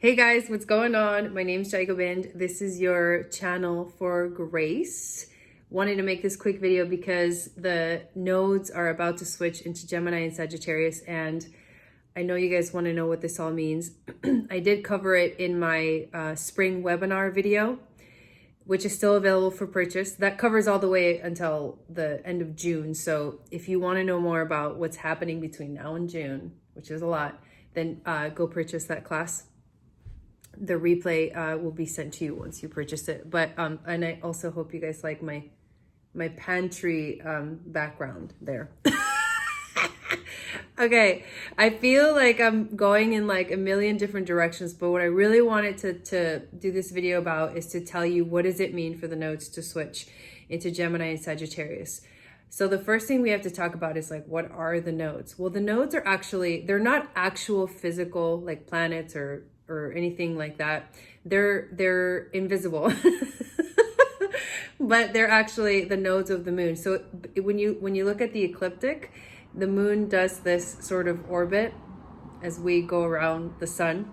Hey guys, what's going on? My name's Gobind. This is your channel for grace. Wanted to make this quick video because the nodes are about to switch into Gemini and Sagittarius, and I know you guys want to know what this all means. I did cover it in my spring webinar video, which is still available for purchase. That covers all the way until the end of June. So if you want to know more about what's happening between now and June, which is a lot, then go purchase that class. The replay will be sent to you once you purchase it. But and I also hope you guys like my pantry background there. Okay, I feel like I'm going in like a million different directions, but what I really wanted to do this video about is to tell you what does it mean for the nodes to switch into Gemini and Sagittarius. So the first thing we have to talk about is like, what are the nodes? Well, the nodes are actually, they're not actual physical like planets or anything like that. They're invisible. But they're actually the nodes of the moon. So when you look at the ecliptic, the moon does this sort of orbit as we go around the sun.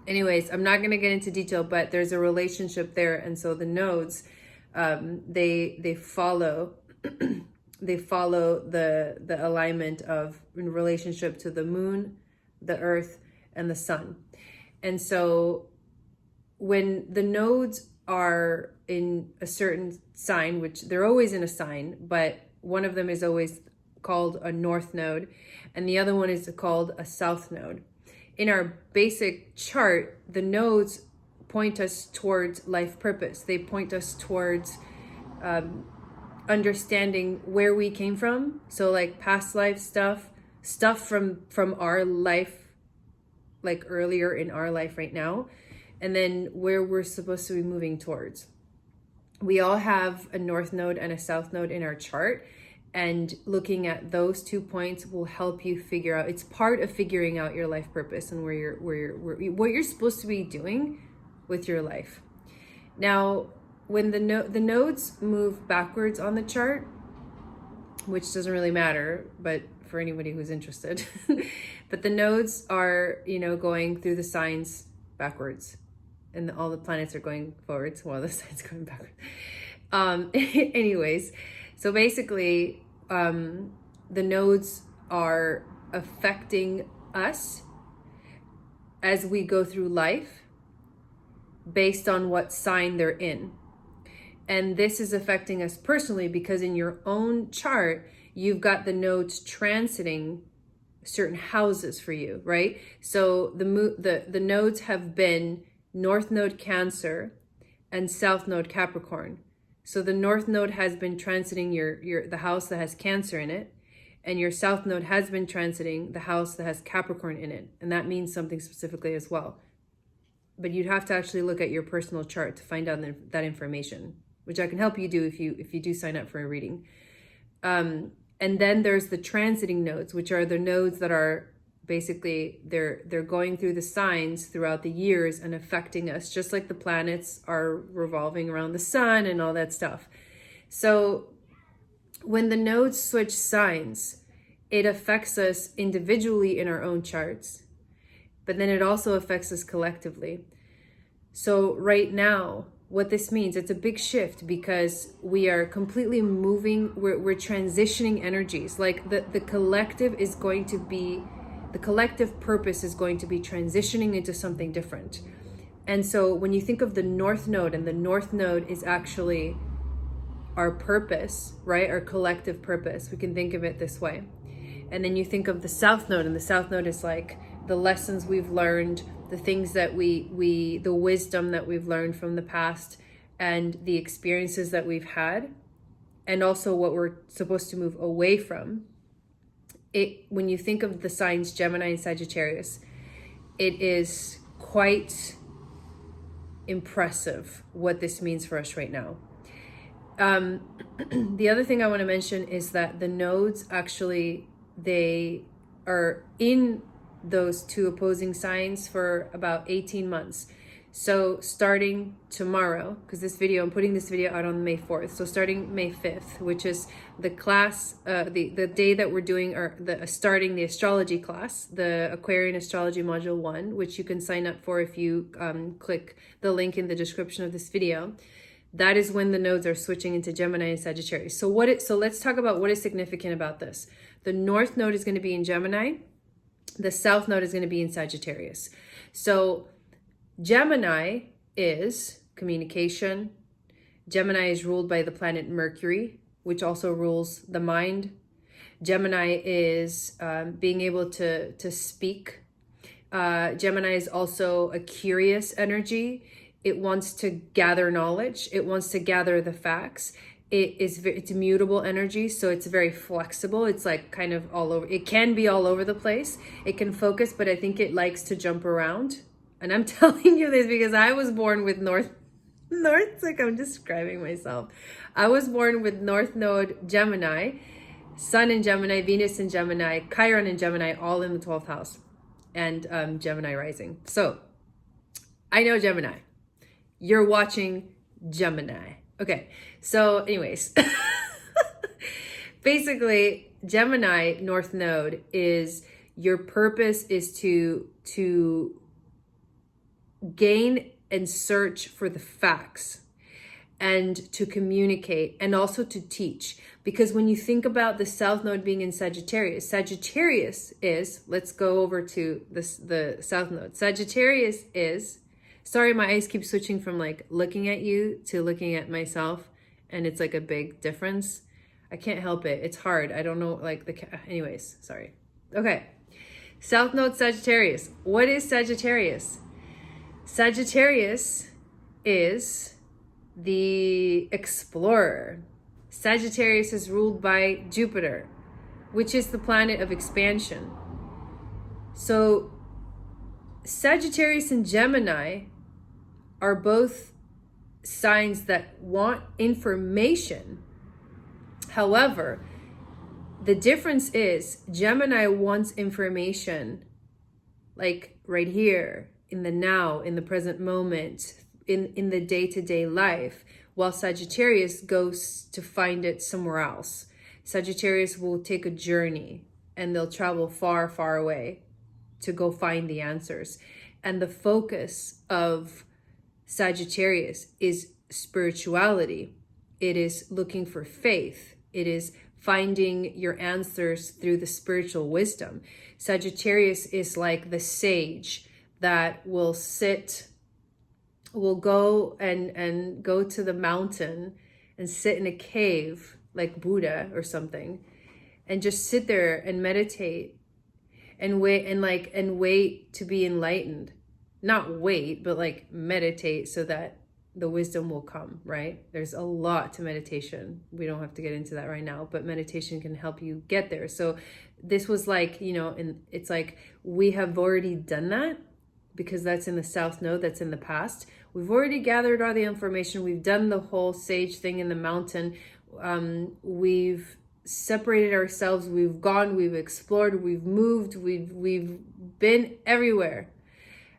Anyways, I'm not going to get into detail, but there's a relationship there, and so the nodes they follow they follow the alignment of in relationship to the moon, the earth, and the sun. And so when the nodes are in a certain sign, which they're always in a sign, but one of them is always called a north node and the other one is called a south node. In our basic chart, the nodes point us towards life purpose. They point us towards understanding where we came from. So like past life stuff from our life, like earlier in our life right now, and then where we're supposed to be moving towards. We all have a north node and a south node in our chart, and looking at those 2 points will help you figure out, it's part of figuring out your life purpose and what you're supposed to be doing with your life. Now, when the nodes move backwards on the chart, which doesn't really matter, but for anybody who's interested, but the nodes are, going through the signs backwards, and all the planets are going forwards while the signs going backwards. Anyways, so basically, the nodes are affecting us as we go through life based on what sign they're in. And this is affecting us personally because in your own chart, you've got the nodes transiting certain houses for you, right? So the nodes have been North Node Cancer and South Node Capricorn. So the North Node has been transiting the house that has Cancer in it, and your South Node has been transiting the house that has Capricorn in it, and that means something specifically as well. But you'd have to actually look at your personal chart to find out that information, which I can help you do if you do sign up for a reading. And then there's the transiting nodes, which are the nodes that are basically, they're going through the signs throughout the years and affecting us, just like the planets are revolving around the sun and all that stuff. So when the nodes switch signs, it affects us individually in our own charts, but then it also affects us collectively. So right now, what this means, it's a big shift because we are completely moving, we're transitioning energies. Like the collective is going to be, the collective purpose is going to be transitioning into something different. And so when you think of the North Node, and the North Node is actually our purpose, right? Our collective purpose. We can think of it this way. And then you think of the South Node, and the South Node is like the lessons we've learned, the things that the wisdom that we've learned from the past, and the experiences that we've had, and also what we're supposed to move away from. When you think of the signs Gemini and Sagittarius, it is quite impressive what this means for us right now. The other thing I want to mention is that the nodes actually, they are in those two opposing signs for about 18 months. So starting tomorrow, because I'm putting this video out on May 4th. So starting May 5th, which is the class, the day that we're doing, or starting the astrology class, the Aquarian Astrology Module 1, which you can sign up for if you click the link in the description of this video. That is when the nodes are switching into Gemini and Sagittarius. So let's talk about what is significant about this. The North Node is going to be in Gemini. The South Node is going to be in Sagittarius. So Gemini is communication. Gemini is ruled by the planet Mercury, which also rules the mind. Gemini is being able to speak. Gemini is also a curious energy. It wants to gather knowledge. It wants to gather the facts. It's mutable energy, so it's very flexible. It's like kind of all over. It can be all over the place. It can focus, but I think it likes to jump around. And I'm telling you this because I was born with North, it's like I'm describing myself. I was born with North Node Gemini, Sun in Gemini, Venus in Gemini, Chiron in Gemini, all in the 12th house, and Gemini rising. So I know Gemini. You're watching Gemini. Okay, so anyways, basically Gemini North Node is your purpose is to gain and search for the facts and to communicate and also to teach. Because when you think about the South Node being in Sagittarius, Sagittarius is, let's go over to the South Node. Sagittarius is, sorry, my eyes keep switching from like looking at you to looking at myself. And it's like a big difference. I can't help it. It's hard. I don't know, like anyways, sorry. Okay. South Node Sagittarius. What is Sagittarius? Sagittarius is the explorer. Sagittarius is ruled by Jupiter, which is the planet of expansion. So Sagittarius and Gemini are both signs that want information. However, the difference is Gemini wants information like right here, in the now, in the present moment, in the day-to-day life, while Sagittarius goes to find it somewhere else. Sagittarius will take a journey and they'll travel far, far away to go find the answers. And the focus of Sagittarius is spirituality. It is looking for faith. It is finding your answers through the spiritual wisdom. Sagittarius is like the sage that will go and go to the mountain and sit in a cave like Buddha or something and just sit there and meditate and wait to be enlightened. Not wait, but like meditate so that the wisdom will come, right? There's a lot to meditation. We don't have to get into that right now, but meditation can help you get there. So this was like, and it's like we have already done that because that's in the South Node, that's in the past. We've already gathered all the information. We've done the whole sage thing in the mountain. We've separated ourselves. We've gone, we've explored, we've moved, we've been everywhere.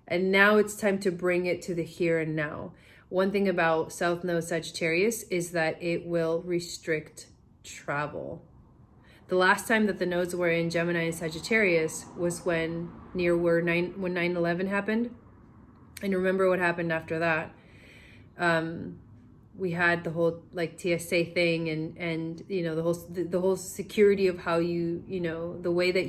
And now it's time to bring it to the here and now. One thing about South Node Sagittarius is that it will restrict travel. The last time that the nodes were in Gemini and Sagittarius was when 9/11 happened. And remember what happened after that. We had the whole like TSA thing and the whole security of how the way that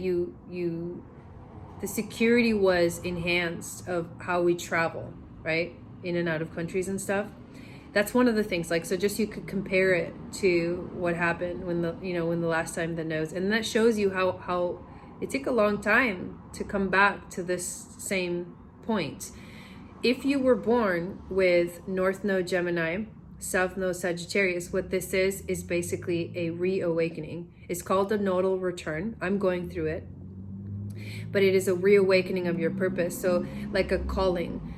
the security was enhanced of how we travel, right? In and out of countries and stuff. That's one of the things, like, so just you could compare it to what happened when the last time the nodes, and that shows you how it took a long time to come back to this same point. If you were born with North Node Gemini, South Node Sagittarius, what this is basically a reawakening. It's called a nodal return. I'm going through it. But it is a reawakening of your purpose. So like a calling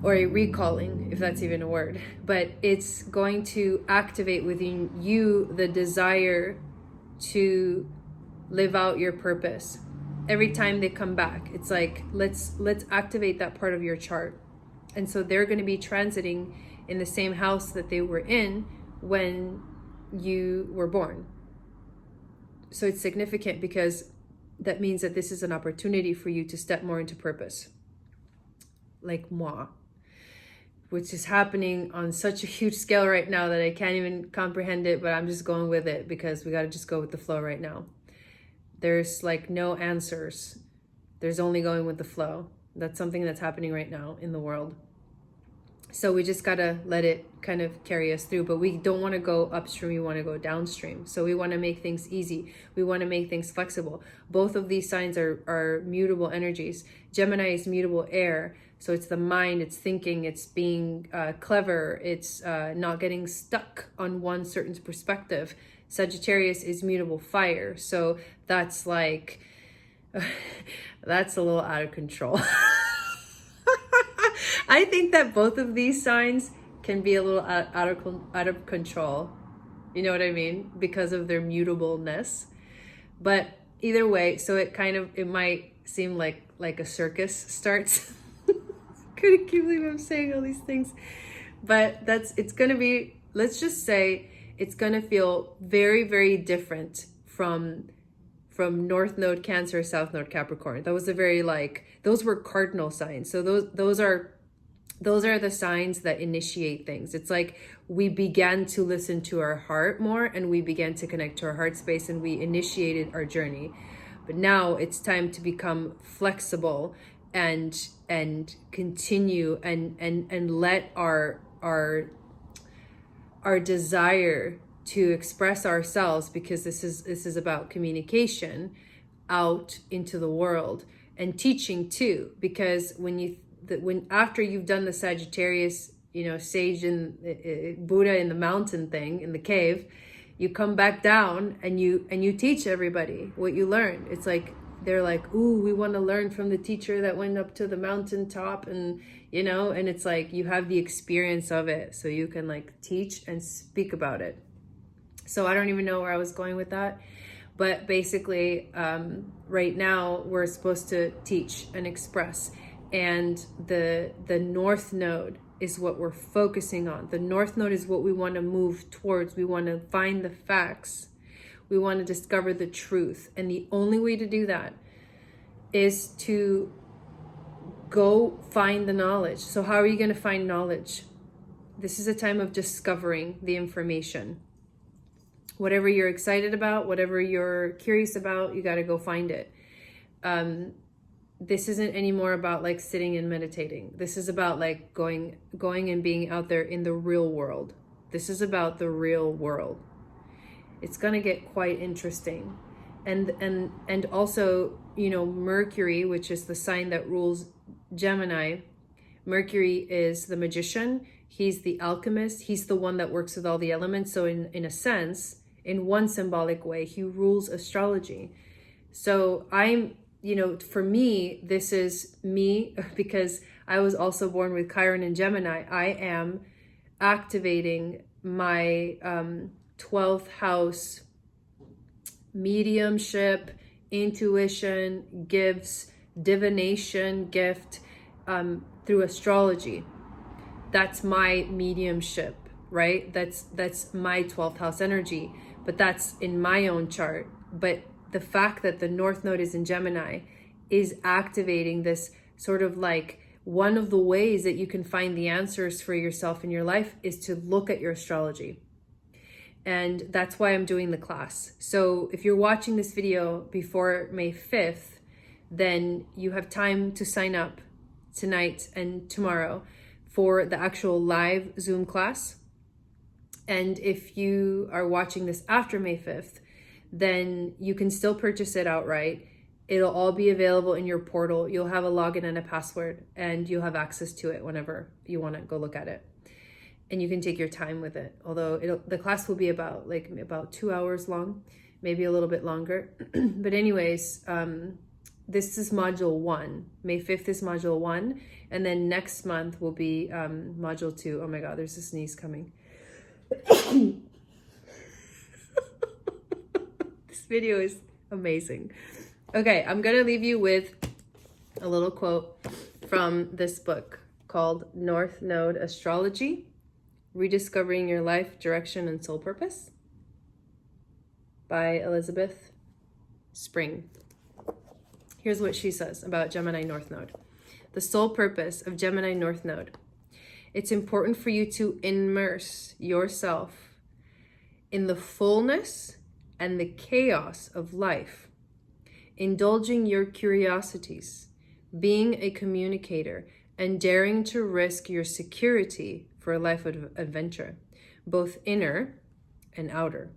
or a recalling, if that's even a word. But it's going to activate within you the desire to live out your purpose. Every time they come back, it's like, let's activate that part of your chart. And so they're going to be transiting in the same house that they were in when you were born. So it's significant because that means that this is an opportunity for you to step more into purpose. Like moi, which is happening on such a huge scale right now that I can't even comprehend it, but I'm just going with it because we got to just go with the flow right now. There's like no answers. There's only going with the flow. That's something that's happening right now in the world. So we just got to let it kind of carry us through, but we don't want to go upstream. We want to go downstream. So we want to make things easy. We want to make things flexible. Both of these signs are mutable energies. Gemini is mutable air. So it's the mind, it's thinking, it's being clever, it's not getting stuck on one certain perspective. Sagittarius is mutable fire. So that's like, that's a little out of control. I think that both of these signs can be a little out of control. You know what I mean? Because of their mutableness. But either way, so it might seem like a circus starts. Can't believe I'm saying all these things. But it's going to be, let's just say, it's going to feel very, very different from North Node Cancer, South Node Capricorn. That was a very those were cardinal signs. So those are the signs that initiate things. It's like we began to listen to our heart more, and we began to connect to our heart space, and we initiated our journey. But now it's time to become flexible and continue and let our desire to express ourselves, because this is about communication out into the world, and teaching too, because when after you've done the Sagittarius, sage and Buddha in the mountain thing in the cave, you come back down and you teach everybody what you learned. It's like they're like, ooh, we want to learn from the teacher that went up to the mountaintop, and and it's like you have the experience of it, so you can teach and speak about it. So I don't even know where I was going with that, but basically right now we're supposed to teach and express, and the North Node is what we're focusing on. The North Node is what we want to move towards. We want to find the facts. We want to discover the truth. And the only way to do that is to go find the knowledge. So how are you going to find knowledge? This is a time of discovering the information. Whatever you're excited about, whatever you're curious about, you got to go find it. This isn't anymore about sitting and meditating. This is about going and being out there in the real world. This is about the real world. It's going to get quite interesting. And also, Mercury, which is the sign that rules Gemini. Mercury is the magician. He's the alchemist. He's the one that works with all the elements. So in a sense, in one symbolic way, he rules astrology. So for me, this is me, because I was also born with Chiron and Gemini. I am activating my 12th house mediumship, intuition, gifts, divination gift through astrology. That's my mediumship, right? That's my 12th house energy, but that's in my own chart. But the fact that the North Node is in Gemini is activating this sort of one of the ways that you can find the answers for yourself in your life is to look at your astrology. And that's why I'm doing the class. So if you're watching this video before May 5th, then you have time to sign up tonight and tomorrow for the actual live Zoom class. And if you are watching this after May 5th, then you can still purchase it outright. It'll all be available in your portal. You'll have a login and a password, and you'll have access to it whenever you want to go look at it. And you can take your time with it. Although the class will be about 2 hours long, maybe a little bit longer. But anyways, this is module 1. May 5th is module 1. And then next month will be module 2. Oh my God, there's a sneeze coming. This video is amazing. Okay, I'm going to leave you with a little quote from this book. called North Node Astrology, Rediscovering Your Life, Direction, and Soul Purpose by Elizabeth Spring. Here's what she says about Gemini North Node. The soul purpose of Gemini North Node. It's important for you to immerse yourself in the fullness and the chaos of life, indulging your curiosities, being a communicator, and daring to risk your security for a life of adventure, both inner and outer,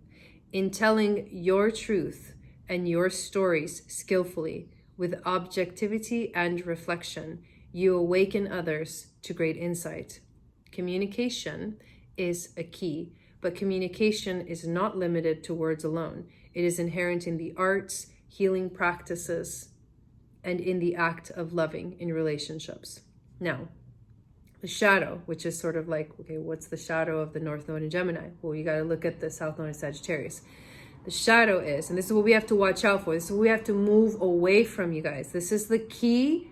in telling your truth and your stories skillfully with objectivity and reflection. You awaken others to great insight. Communication is a key, but communication is not limited to words alone. It is inherent in the arts, healing practices, and in the act of loving in relationships. Now, the shadow, which is sort of like, okay, what's the shadow of the North Node in Gemini? Well, you got to look at the South Node in Sagittarius. The shadow is, and this is what we have to watch out for. This is what we have to move away from, you guys. This is the key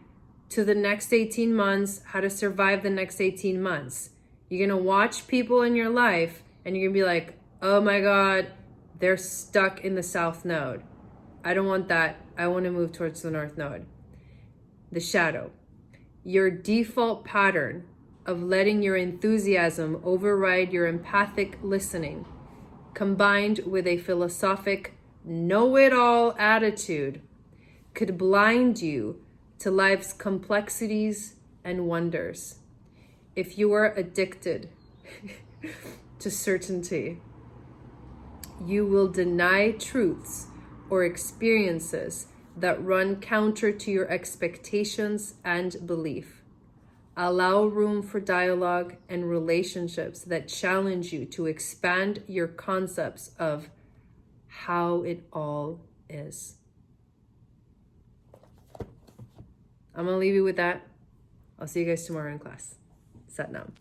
to the next 18 months, how to survive the next 18 months. You're going to watch people in your life and you're going to be like, oh my God, they're stuck in the South Node. I don't want that. I want to move towards the North Node. The shadow. Your default pattern of letting your enthusiasm override your empathic listening, combined with a philosophic know-it-all attitude, could blind you to life's complexities and wonders. If you are addicted to certainty, you will deny truths or experiences that run counter to your expectations and belief. Allow room for dialogue and relationships that challenge you to expand your concepts of how it all is. I'm going to leave you with that. I'll see you guys tomorrow in class. Sat Nam.